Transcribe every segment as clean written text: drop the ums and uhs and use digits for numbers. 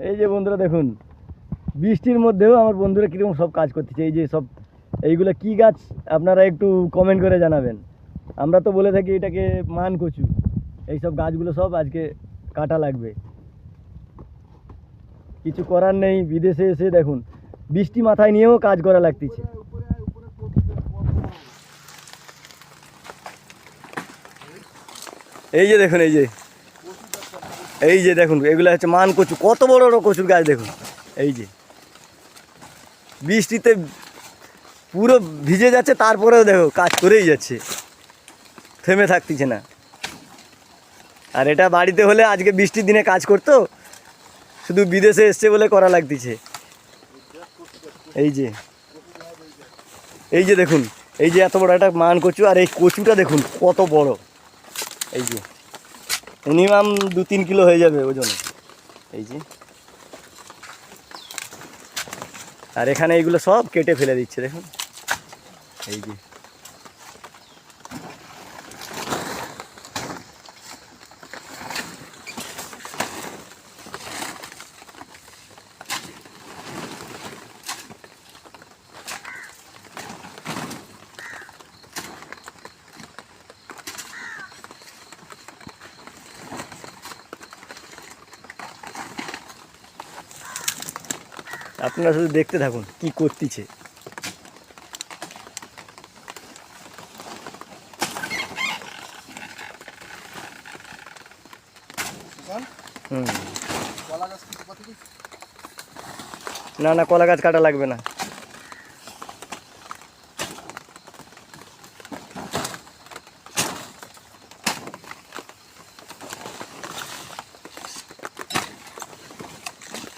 এই যে বন্ধুরা দেখুন, বৃষ্টির মধ্যেও আমার বন্ধুরা কীরকম সব কাজ করতেছে। এই যে সব এইগুলো কি গাছ আপনারা একটু কমেন্ট করে জানাবেন। আমরা তো বলে থাকি এটাকে মান কচু। এইসব গাছগুলো সব আজকে কাটা লাগবে, কিছু করার নেই। বিদেশে এসে দেখুন বৃষ্টি মাথায় নিয়েও কাজ করা লাগতেছে। এই যে দেখুন, এই যে দেখুন, এগুলো হচ্ছে মান কচু। কত বড় বড় কচুর গাছ দেখুন। এই যে বৃষ্টিতে পুরো ভিজে যাচ্ছে, তারপরেও দেখো কাজ করেই যাচ্ছে, থেমে থাকতেছে না। আর এটা বাড়িতে হলে আজকে বৃষ্টির দিনে কাজ করতো, শুধু বিদেশে এসছে বলে করা লাগতেছে। এই যে দেখুন, এই যে এত বড় একটা মান কচু, আর এই কচুটা দেখুন কত বড়। এই যে মিনিমাম 2-3 কিলো হয়ে যাবে ওজন। এই যে, আর এখানে এইগুলো সব কেটে ফেলে দিচ্ছে দেখুন। এই যে আপনারা শুধু দেখতে থাকুন কি করতেছে। না না, কলা গাছ কাটা লাগবে না।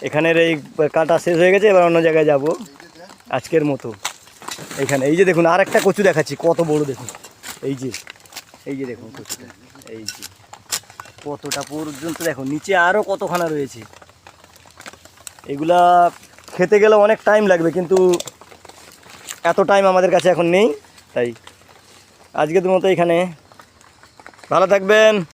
এখানের এই কাটা শেষ হয়ে গেছে, এবার অন্য জায়গায় যাব আজকের মতো। এখানে এই যে দেখুন, আর একটা কচু দেখাচ্ছি, কত বড় দেখুন। এই যে দেখুন কচুটা, এই যে কতটা পর্যন্ত দেখুন, নিচে আরও কতখানা রয়েছে। এগুলা খেতে গেলে অনেক টাইম লাগবে, কিন্তু এত টাইম আমাদের কাছে এখন নেই। তাই আজকের মতো এখানে, ভালো থাকবেন।